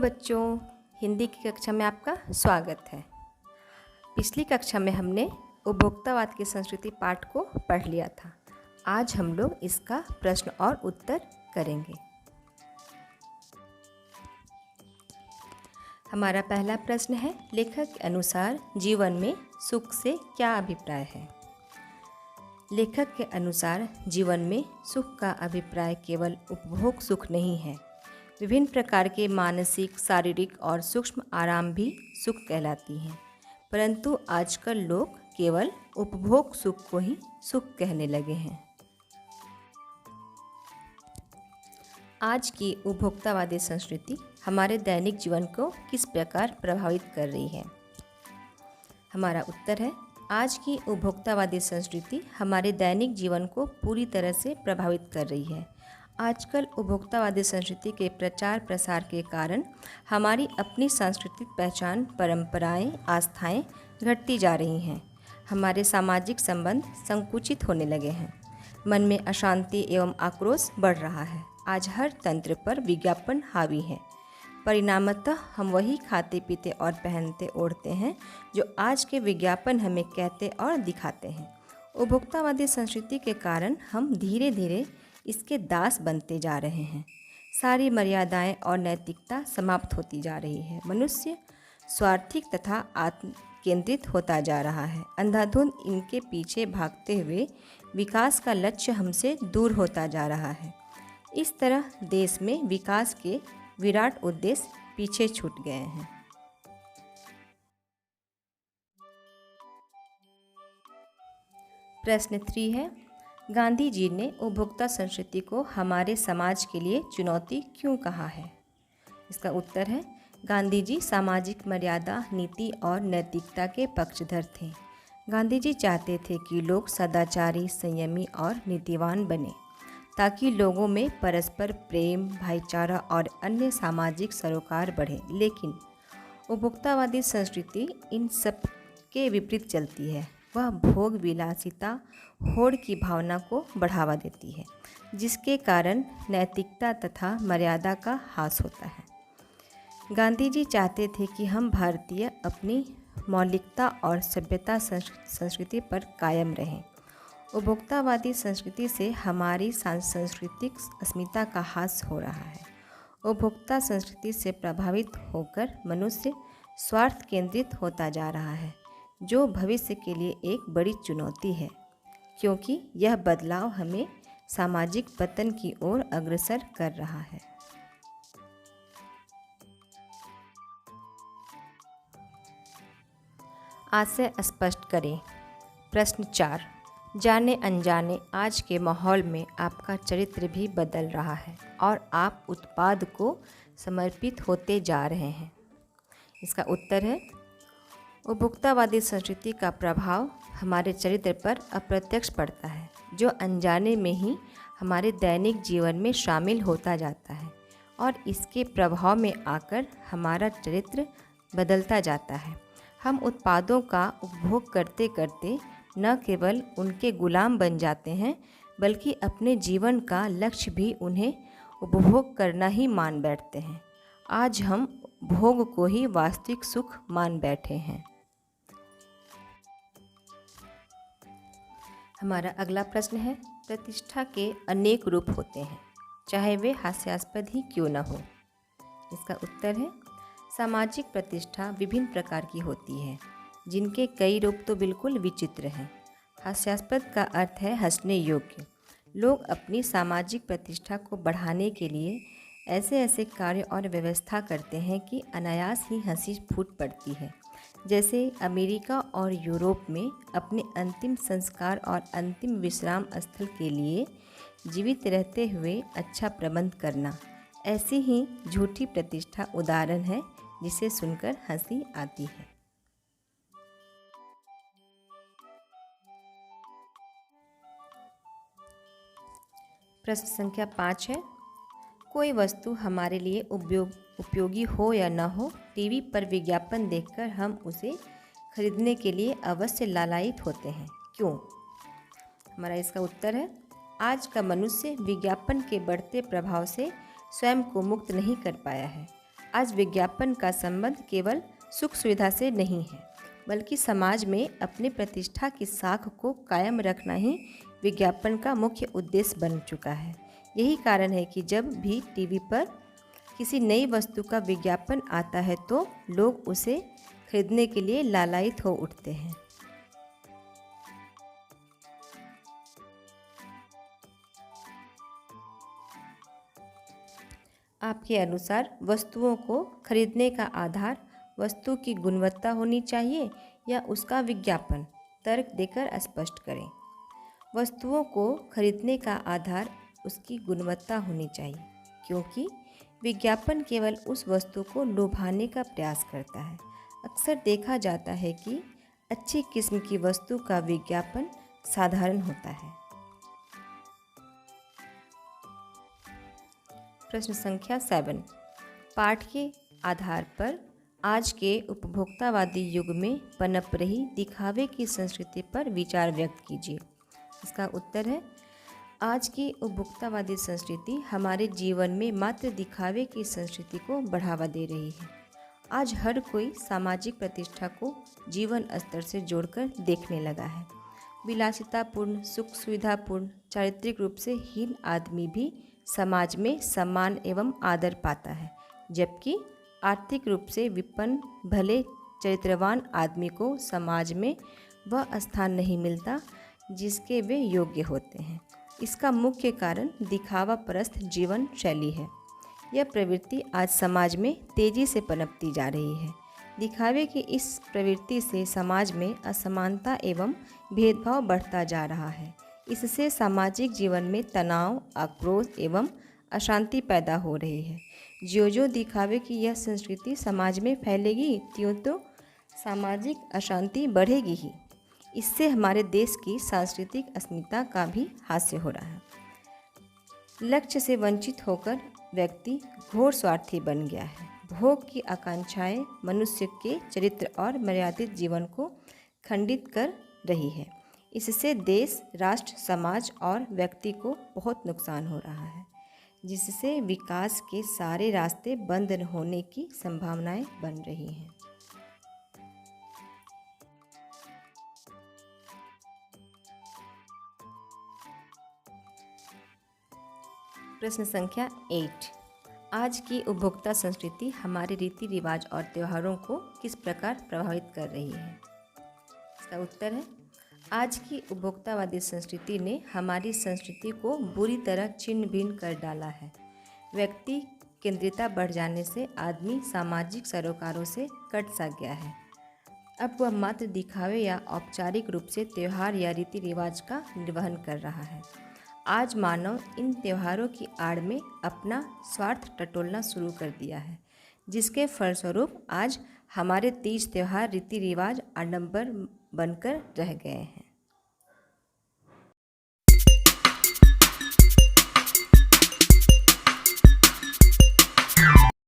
बच्चों, हिंदी की कक्षा में आपका स्वागत है। पिछली कक्षा में हमने उपभोक्तावाद की संस्कृति पाठ को पढ़ लिया था। आज हम लोग इसका प्रश्न और उत्तर करेंगे। हमारा पहला प्रश्न है, लेखक के अनुसार जीवन में सुख से क्या अभिप्राय है? लेखक के अनुसार जीवन में सुख का अभिप्राय केवल उपभोग सुख नहीं है। विभिन्न प्रकार के मानसिक, शारीरिक और सूक्ष्म आराम भी सुख कहलाती हैं, परंतु आजकल लोग केवल उपभोग सुख को ही सुख कहने लगे हैं। आज की उपभोक्तावादी संस्कृति हमारे दैनिक जीवन को किस प्रकार प्रभावित कर रही है? हमारा उत्तर है, आज की उपभोक्तावादी संस्कृति हमारे दैनिक जीवन को पूरी तरह से प्रभावित कर रही है। आजकल उपभोक्तावादी संस्कृति के प्रचार प्रसार के कारण हमारी अपनी सांस्कृतिक पहचान, परंपराएं, आस्थाएं घटती जा रही हैं। हमारे सामाजिक संबंध संकुचित होने लगे हैं। मन में अशांति एवं आक्रोश बढ़ रहा है। आज हर तंत्र पर विज्ञापन हावी है। परिणामतः हम वही खाते पीते और पहनते ओढ़ते हैं जो आज के विज्ञापन हमें कहते और दिखाते हैं। उपभोक्तावादी संस्कृति के कारण हम धीरे धीरे इसके दास बनते जा रहे हैं। सारी मर्यादाएं और नैतिकता समाप्त होती जा रही है। मनुष्य स्वार्थिक तथा आत्म केंद्रित होता जा रहा है। अंधाधुंध इनके पीछे भागते हुए विकास का लक्ष्य हमसे दूर होता जा रहा है। इस तरह देश में विकास के विराट उद्देश्य पीछे छूट गए हैं। प्रश्न 3 है, गांधी जी ने उपभोक्ता संस्कृति को हमारे समाज के लिए चुनौती क्यों कहा है? इसका उत्तर है, गांधी जी सामाजिक मर्यादा, नीति और नैतिकता के पक्षधर थे। गांधी जी चाहते थे कि लोग सदाचारी, संयमी और नीतिवान बने, ताकि लोगों में परस्पर प्रेम, भाईचारा और अन्य सामाजिक सरोकार बढ़े। लेकिन उपभोक्तावादी संस्कृति इन सब के विपरीत चलती है। वह भोग विलासिता, होड़ की भावना को बढ़ावा देती है, जिसके कारण नैतिकता तथा मर्यादा का ह्रास होता है। गांधी जी चाहते थे कि हम भारतीय अपनी मौलिकता और सभ्यता संस्कृति पर कायम रहें। उपभोक्तावादी संस्कृति से हमारी सांस्कृतिक अस्मिता का ह्रास हो रहा है। उपभोक्ता संस्कृति से प्रभावित होकर मनुष्य स्वार्थ केंद्रित होता जा रहा है, जो भविष्य के लिए एक बड़ी चुनौती है, क्योंकि यह बदलाव हमें सामाजिक पतन की ओर अग्रसर कर रहा है। आशय स्पष्ट करें। प्रश्न 4, जाने अनजाने आज के माहौल में आपका चरित्र भी बदल रहा है और आप उत्पाद को समर्पित होते जा रहे हैं। इसका उत्तर है, उपभोक्तावादी संस्कृति का प्रभाव हमारे चरित्र पर अप्रत्यक्ष पड़ता है, जो अनजाने में ही हमारे दैनिक जीवन में शामिल होता जाता है और इसके प्रभाव में आकर हमारा चरित्र बदलता जाता है। हम उत्पादों का उपभोग करते करते न केवल उनके गुलाम बन जाते हैं, बल्कि अपने जीवन का लक्ष्य भी उन्हें उपभोग करना ही मान बैठते हैं। आज हम भोग को ही वास्तविक सुख मान बैठे हैं। हमारा अगला प्रश्न है, प्रतिष्ठा के अनेक रूप होते हैं, चाहे वे हास्यास्पद ही क्यों न हो। इसका उत्तर है, सामाजिक प्रतिष्ठा विभिन्न प्रकार की होती है, जिनके कई रूप तो बिल्कुल विचित्र हैं। हास्यास्पद का अर्थ है हंसने योग्य। लोग अपनी सामाजिक प्रतिष्ठा को बढ़ाने के लिए ऐसे ऐसे कार्य और व्यवस्था करते हैं कि अनायास ही हंसी फूट पड़ती है। जैसे अमेरिका और यूरोप में अपने अंतिम संस्कार और अंतिम विश्राम स्थल के लिए जीवित रहते हुए अच्छा प्रबंध करना। ऐसी ही झूठी प्रतिष्ठा उदाहरण है, जिसे सुनकर हंसी आती है। प्रश्न संख्या 5 है, कोई वस्तु हमारे लिए उपयोगी हो या न हो, टीवी पर विज्ञापन देखकर हम उसे खरीदने के लिए अवश्य लालायित होते हैं। क्यों? हमारा इसका उत्तर है, आज का मनुष्य विज्ञापन के बढ़ते प्रभाव से स्वयं को मुक्त नहीं कर पाया है। आज विज्ञापन का संबंध केवल सुख सुविधा से नहीं है, बल्कि समाज में अपनी प्रतिष्ठा की साख को कायम रखना ही विज्ञापन का मुख्य उद्देश्य बन चुका है। यही कारण है कि जब भी टीवी पर किसी नई वस्तु का विज्ञापन आता है तो लोग उसे खरीदने के लिए लालायित हो उठते हैं। आपके अनुसार वस्तुओं को खरीदने का आधार वस्तु की गुणवत्ता होनी चाहिए या उसका विज्ञापन? तर्क देकर स्पष्ट करें। वस्तुओं को खरीदने का आधार उसकी गुणवत्ता होनी चाहिए, क्योंकि विज्ञापन केवल उस वस्तु को लुभाने का प्रयास करता है। अक्सर देखा जाता है कि अच्छी किस्म की वस्तु का विज्ञापन साधारण होता है। प्रश्न संख्या 7। पाठ के आधार पर आज के उपभोक्तावादी युग में पनप रही दिखावे की संस्कृति पर विचार व्यक्त कीजिए। इसका उत्तर है, आज की उपभोक्तावादी संस्कृति हमारे जीवन में मात्र दिखावे की संस्कृति को बढ़ावा दे रही है। आज हर कोई सामाजिक प्रतिष्ठा को जीवन स्तर से जोड़कर देखने लगा है। विलासितापूर्ण, सुख सुविधापूर्ण, चारित्रिक रूप से हीन आदमी भी समाज में सम्मान एवं आदर पाता है, जबकि आर्थिक रूप से विपन्न भले चरित्रवान आदमी को समाज में वह स्थान नहीं मिलता जिसके वे योग्य होते हैं। इसका मुख्य कारण दिखावा परस्त जीवन शैली है। यह प्रवृत्ति आज समाज में तेजी से पनपती जा रही है। दिखावे की इस प्रवृत्ति से समाज में असमानता एवं भेदभाव बढ़ता जा रहा है। इससे सामाजिक जीवन में तनाव, आक्रोश एवं अशांति पैदा हो रही है। जो दिखावे की यह संस्कृति समाज में फैलेगी, त्यों तो सामाजिक अशांति बढ़ेगी ही। इससे हमारे देश की सांस्कृतिक अस्मिता का भी हास्य हो रहा है। लक्ष्य से वंचित होकर व्यक्ति घोर स्वार्थी बन गया है। भोग की आकांक्षाएं मनुष्य के चरित्र और मर्यादित जीवन को खंडित कर रही है। इससे देश, राष्ट्र, समाज और व्यक्ति को बहुत नुकसान हो रहा है, जिससे विकास के सारे रास्ते बंद होने की संभावनाएं बन रही हैं। प्रश्न संख्या 8। आज की उपभोक्ता संस्कृति हमारे रीति रिवाज और त्योहारों को किस प्रकार प्रभावित कर रही है? इसका उत्तर है, आज की उपभोक्तावादी संस्कृति ने हमारी संस्कृति को बुरी तरह छिन्न भिन्न कर डाला है। व्यक्ति केंद्रिता बढ़ जाने से आदमी सामाजिक सरोकारों से कट सा गया है। अब वह मात्र दिखावे या औपचारिक रूप से त्यौहार या रीति रिवाज का निर्वहन कर रहा है। आज मानव इन त्योहारों की आड़ में अपना स्वार्थ टटोलना शुरू कर दिया है, जिसके फलस्वरूप आज हमारे तीज त्यौहार रीति रिवाज आडंबर बनकर रह गए हैं।